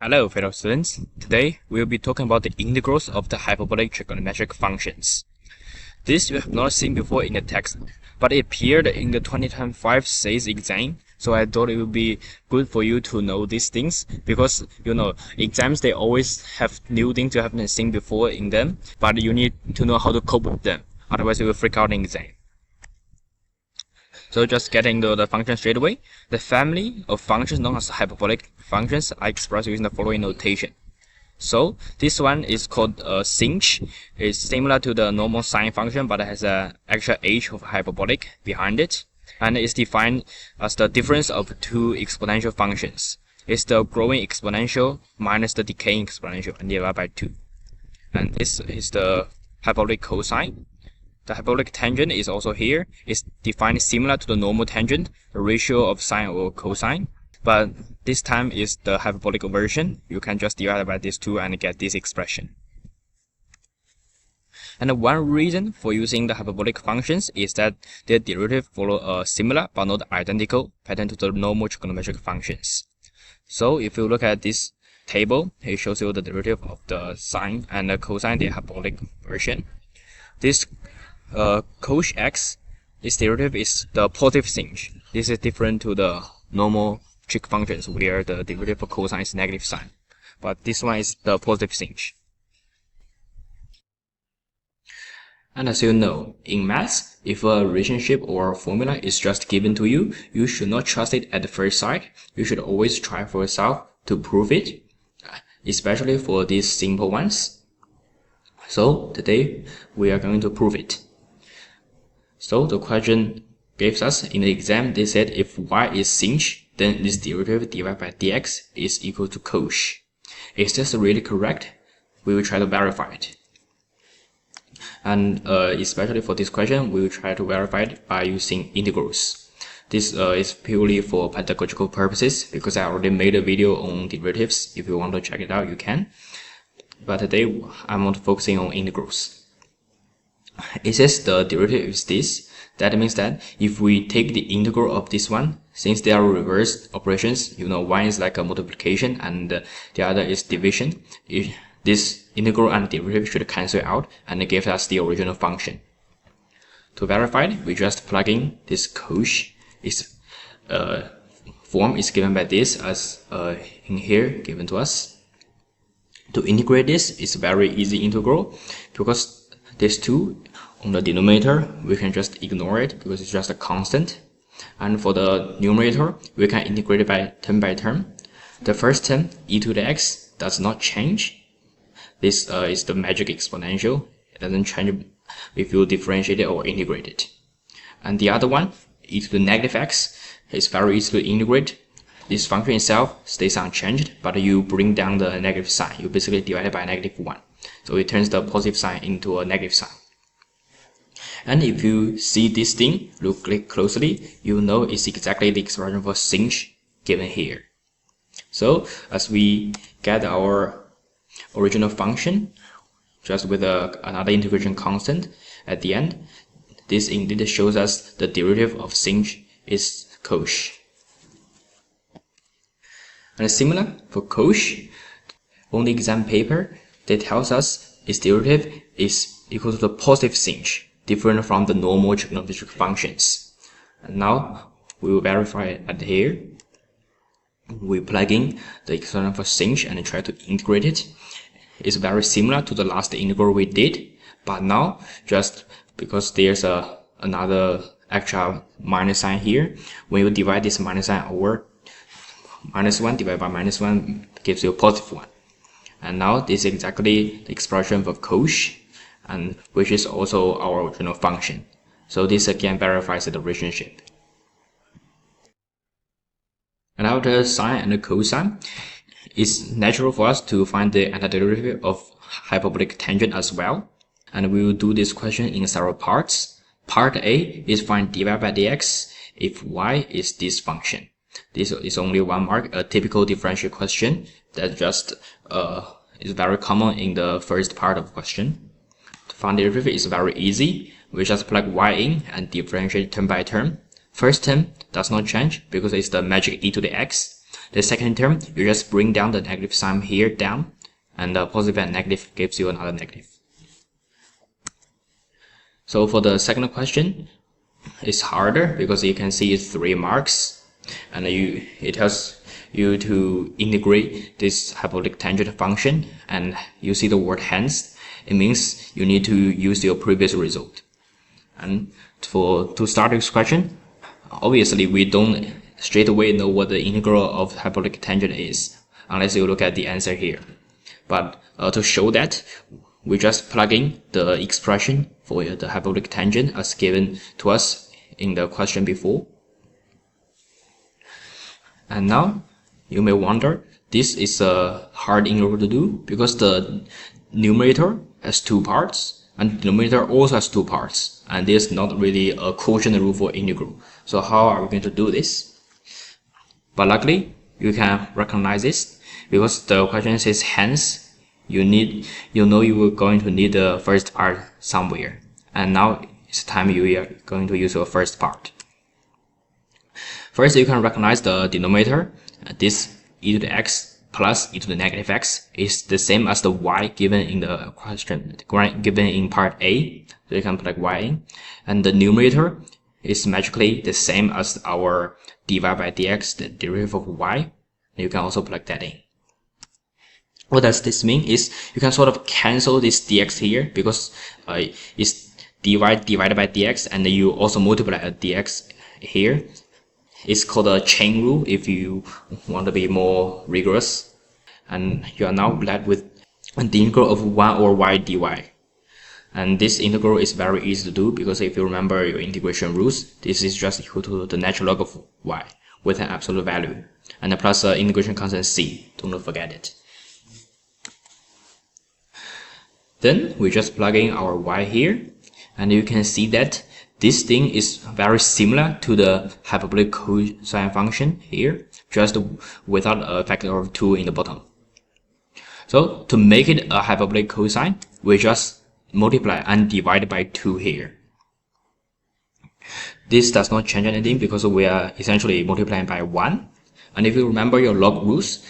Hello fellow students, today we will be talking about the integrals of the hyperbolic trigonometric functions. This you have not seen before in the text, but it appeared in the 2025 SACE exam, so I thought it would be good for you to know these things, because exams they always have new things you haven't seen before in them, but you need to know how to cope with them, otherwise you will freak out in exam. So just getting into the function straight away, the family of functions known as hyperbolic functions are expressed using the following notation. So this one is called sinh. It's similar to the normal sine function, but it has an extra h of hyperbolic behind it, and it's defined as the difference of two exponential functions. It's the growing exponential minus the decaying exponential and divided by 2. And this is the hyperbolic cosine. The hyperbolic tangent is also here. It's defined similar to the normal tangent, the ratio of sine over cosine. But this time is the hyperbolic version. You can just divide by these two and get this expression. And one reason for using the hyperbolic functions is that their derivative follow a similar but not identical pattern to the normal trigonometric functions. So if you look at this table, it shows you the derivative of the sine and the cosine, the hyperbolic version. This cosh x, this derivative is the positive sinh. This is different to the normal trig functions where the derivative of cosine is negative sign, but this one is the positive sinh. And as you know, in maths, if a relationship or a formula is just given to you, you should not trust it at the first sight. You should always try for yourself to prove it, especially for these simple ones. So today we are going to prove it. So the question gives us in the exam, they said if y is sinh, then this derivative divided by dx is equal to cosh. Is this really correct? We will try to verify it. And especially for this question, we will try to verify it by using integrals. This is purely for pedagogical purposes, because I already made a video on derivatives. If you want to check it out, you can. But today I'm not focusing on integrals. It says the derivative is this. That means that if we take the integral of this one, since they are reverse operations, one is like a multiplication and the other is division, this integral and derivative should cancel out and give us the original function. To verify it, we just plug in this cosh. Its form is given by this as in here given to us. To integrate this is very easy integral, because this 2 on the denominator, we can just ignore it because it's just a constant. And for the numerator, we can integrate it by term. The first term, e to the x, does not change. This is the magic exponential. It doesn't change if you differentiate it or integrate it. And the other one, e to the negative x, is very easy to integrate. This function itself stays unchanged, but you bring down the negative sign. You basically divide it by -1. So it turns the positive sign into a negative sign. And if you see this thing, look closely, you know it's exactly the expression for sinh given here. So as we get our original function, just with another integration constant at the end, this indeed shows us the derivative of sinh is cosh. And similar for cosh, on the exam paper, they tells us its derivative is equal to the positive sinh, different from the normal trigonometric functions. And now we will verify it here. We plug in the expression for sinh and try to integrate it. It's very similar to the last integral we did, but now just because there's another extra minus sign here, when you divide this minus sign over -1 divided by -1 gives you a positive 1. And now this is exactly the expression for cosh, and which is also our original function. So this again verifies the relationship. And after sine and cosine, it's natural for us to find the antiderivative of hyperbolic tangent as well. And we will do this question in several parts. Part A is find dy by dx if y is this function. This is only 1 mark, a typical differential question that just is very common in the first part of the question. To find the derivative is very easy. We just plug y in and differentiate term by term. First term does not change because it's the magic e to the x. The second term, you just bring down the negative sign here down, and the positive and negative gives you another negative. So for the second question, it's harder because you can see it's 3 marks, and it tells you to integrate this hyperbolic tangent function, and you see the word hence. It means you need to use your previous result. And to start this question, obviously we don't straight away know what the integral of hyperbolic tangent is unless you look at the answer here. But to show that, we just plug in the expression for the hyperbolic tangent as given to us in the question before. And now you may wonder, this is a hard integral to do because the numerator has 2 parts and the denominator also has 2 parts, and there's not really a quotient rule for integral. So how are we going to do this? But luckily you can recognize this because the question says hence. You know you were going to need the first part somewhere, and now it's time you are going to use your first part. First, you can recognize the denominator. This e to the x plus e to the negative x is the same as the y given in the question, given in part A. So you can plug y in, and the numerator is magically the same as our dy by dx, the derivative of y. You can also plug that in. What does this mean is you can sort of cancel this dx here because it's dy divided by dx, and you also multiply a dx here. It's called a chain rule if you want to be more rigorous. And you are now left with the integral of 1 over y dy. And this integral is very easy to do because if you remember your integration rules, this is just equal to the natural log of y with an absolute value, and plus integration constant c. Don't forget it. Then we just plug in our y here, and you can see that this thing is very similar to the hyperbolic cosine function here, just without a factor of 2 in the bottom. So to make it a hyperbolic cosine, we just multiply and divide by 2 here. This does not change anything because we are essentially multiplying by 1. And if you remember your log rules,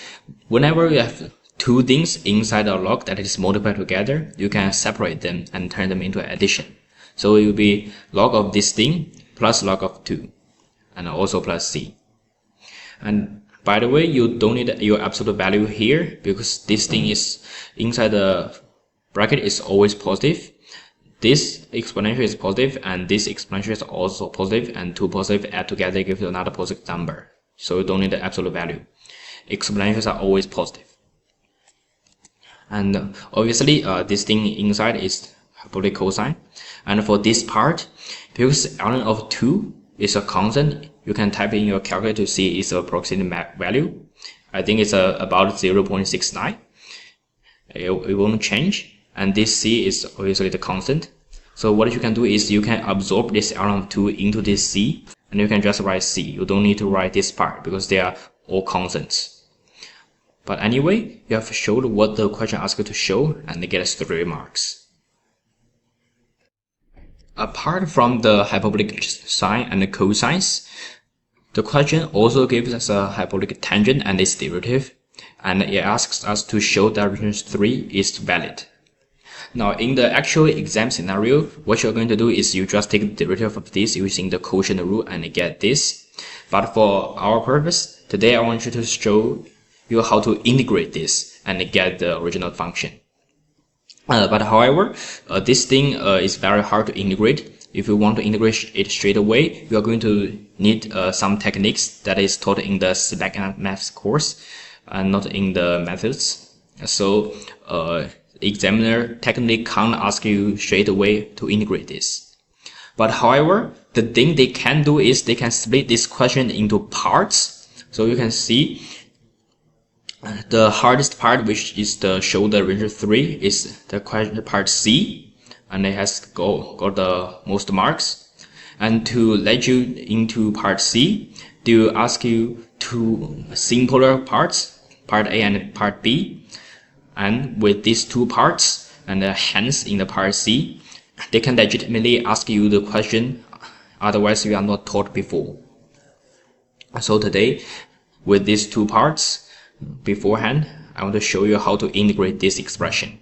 whenever you have 2 things inside a log that is multiplied together, you can separate them and turn them into addition. So it will be log of this thing plus log of 2, and also plus c. And by the way, you don't need your absolute value here because this thing is inside the bracket is always positive. This exponential is positive, and this exponential is also positive, and 2 positive add together gives you another positive number. So you don't need the absolute value. Exponentials are always positive. And obviously this thing inside is hyperbolic cosine, and for this part, because ln of 2 is a constant, you can type in your calculator to see its approximate value. I think it's about 0.69. It won't change, and this c is obviously the constant. So what you can do is you can absorb this ln of 2 into this c, and you can just write c. You don't need to write this part because they are all constants. But anyway, you have showed what the question asks you to show, and they get us 3 marks. Apart from the hyperbolic sine and the cosines, the question also gives us a hyperbolic tangent and its derivative, and it asks us to show that relation 3 is valid. Now, in the actual exam scenario, what you're going to do is you just take the derivative of this using the quotient rule and get this. But for our purpose, today I want you to show you how to integrate this and get the original function. But however, this thing is very hard to integrate. If you want to integrate it straight away, you are going to need some techniques that is taught in the select maths course and not in the methods. So examiner technically can't ask you straight away to integrate this. But however, the thing they can do is they can split this question into parts. So you can see the hardest part, which is the show the range 3, is the question part C, and it has got the most marks. And to let you into part C, they will ask you 2 simpler parts, part A and part B. And with these 2 parts, and hence in the part C, they can legitimately ask you the question, otherwise you are not taught before. So today, with these two parts beforehand, I want to show you how to integrate this expression.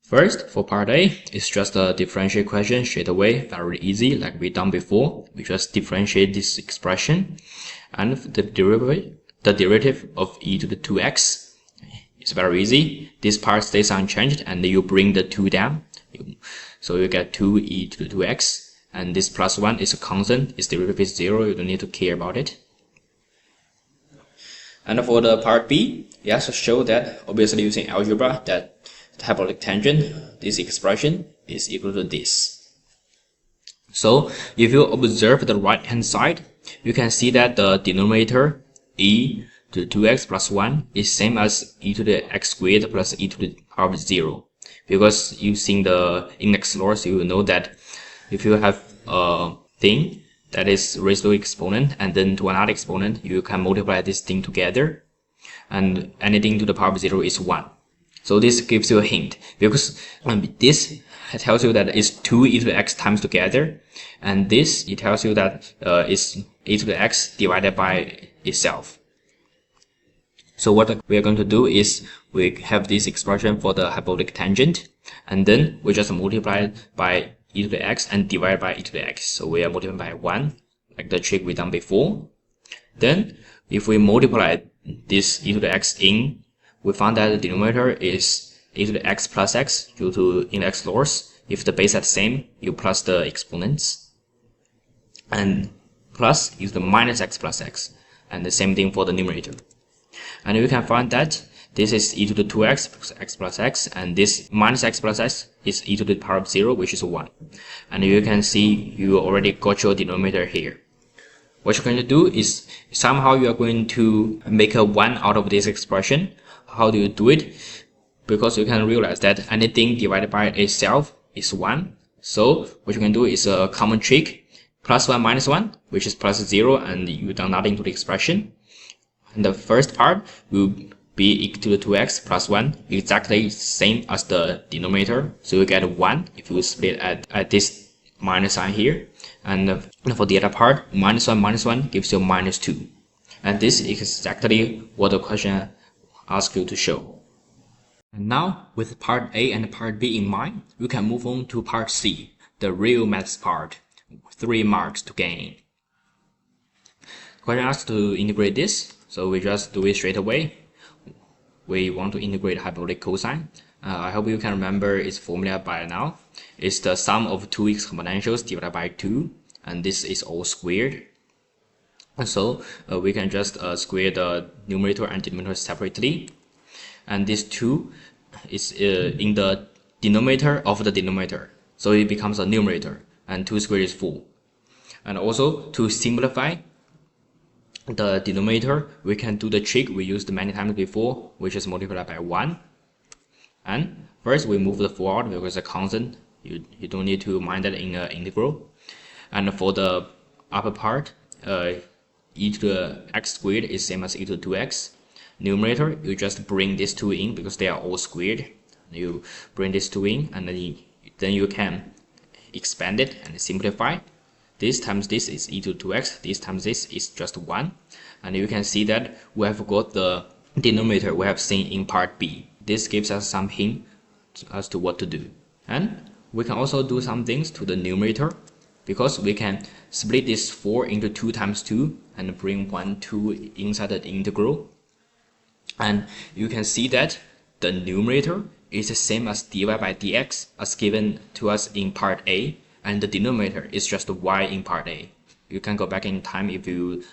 First, for part A, it's just a differential question straight away, very easy, like we done before. We just differentiate this expression, and the derivative of e to the 2x is very easy. This part stays unchanged, and you bring the 2 down, so you get 2e to the 2x, and this plus 1 is a constant. Its derivative is 0. You don't need to care about it. And for the part B, you have to show that, obviously using algebra, that the hyperbolic tangent, this expression, is equal to this. So if you observe the right hand side, you can see that the denominator e to the 2x plus 1 is same as e to the x squared plus e to the power of 0. Because using the index laws, you will know that if you have a thing that is raised to exponent and then to another exponent, you can multiply this thing together, and anything to the power of 0 is 1. So this gives you a hint, because this tells you that it's 2e to the x times together, and this, it tells you that it's e to the x divided by itself. So what we are going to do is we have this expression for the hyperbolic tangent, and then we just multiply it by e to the x and divide by e to the x. So we are multiplying by 1, like the trick we done before. Then if we multiply this e to the x in, we found that the denominator is e to the x plus x due to index laws. If the base are the same, you plus the exponents, and plus is the minus x plus x, and the same thing for the numerator. And you can find that this is e to the 2x plus x plus x, and this minus x plus x is e to the power of 0, which is 1. And you can see you already got your denominator here. What you're going to do is somehow you are going to make a 1 out of this expression. How do you do it? Because you can realize that anything divided by itself is 1. So what you can do is a common trick, plus 1 minus 1, which is plus 0, and you done nothing to the expression. And the first part will be equal to the 2x plus 1, exactly same as the denominator. So you get 1 if you split at this minus sign here. And for the other part, minus 1 gives you minus 2. And this is exactly what the question asks you to show. And now, with part A and part B in mind, we can move on to part C, the real maths part. 3 marks to gain. The question asks to integrate this, so we just do it straight away. We want to integrate hyperbolic cosine. I hope you can remember its formula by now. It's the sum of 2 exponentials divided by 2, and this is all squared. And so we can just square the numerator and denominator separately. And this 2 is in the denominator of the denominator, so it becomes a numerator, and 2 squared is 4. And also, to simplify the denominator, we can do the trick we used many times before, which is multiply by 1. And first we move the 4 out because it's a constant. You don't need to mind that in an integral. And for the upper part, e to the x squared is same as e to the 2x. Numerator, you just bring these 2 in because they are all squared. You bring these 2 in, and then you can expand it and simplify. This times this is e to 2x, this times this is just 1. And you can see that we have got the denominator we have seen in part B. This gives us some hint as to what to do. And we can also do some things to the numerator, because we can split this 4 into 2 times 2 and bring 1, 2 inside the integral. And you can see that the numerator is the same as dy by dx as given to us in part A, and the denominator is just y in part A. You can go back in time if you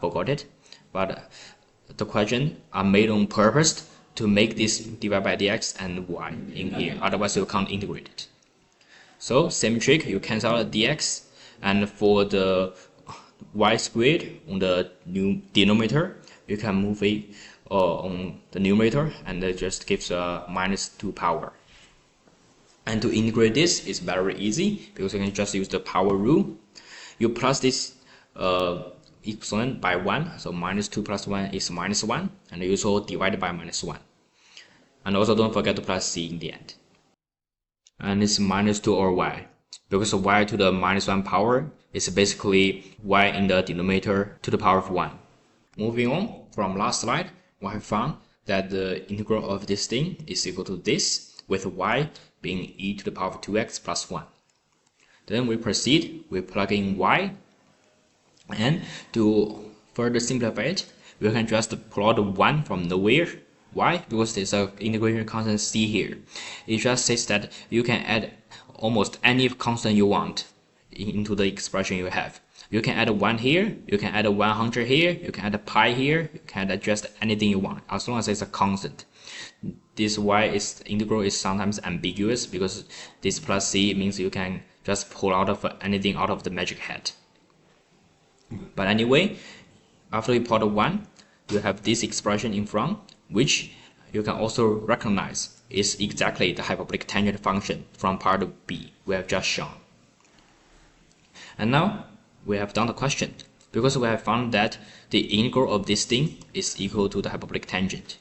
forgot it, but the question are made on purpose to make this dy by dx and y in here, otherwise you can't integrate it. So same trick, you cancel out the dx, and for the y squared on the new denominator, you can move it on the numerator, and it just gives a minus 2 power. And to integrate this is very easy, because you can just use the power rule. You plus this exponent by 1, so minus 2 plus 1 is minus 1, and you also divide by minus 1. And also don't forget to plus c in the end. And it's minus 2 over y, because y to the minus 1 power is basically y in the denominator to the power of 1. Moving on from last slide, we have found that the integral of this thing is equal to this, with y being e to the power of 2x plus 1. Then we proceed, we plug in y, and to further simplify it, we can just plot 1 from nowhere. Why? Because there's an integration constant c here. It just says that you can add almost any constant you want into the expression you have. You can add 1 here, you can add 100 here, you can add pi here, you can add just anything you want, as long as it's a constant. This integral is sometimes ambiguous because this plus c means you can just pull out of anything out of the magic hat. But anyway, after you plot 1, you have this expression in front, which you can also recognize is exactly the hyperbolic tangent function from part B we have just shown. And now we have done the question, because we have found that the integral of this thing is equal to the hyperbolic tangent.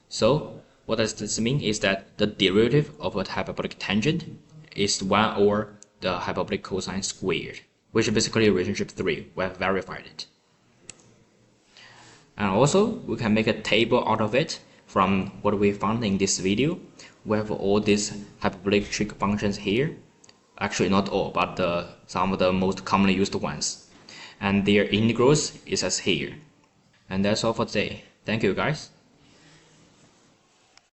So what does this mean is that the derivative of a hyperbolic tangent is 1 over the hyperbolic cosine squared, which is basically relationship 3. We have verified it. And also, we can make a table out of it from what we found in this video. We have all these hyperbolic trig functions here. Actually, not all, but some of the most commonly used ones. And their integrals is as here. And that's all for today. Thank you, guys.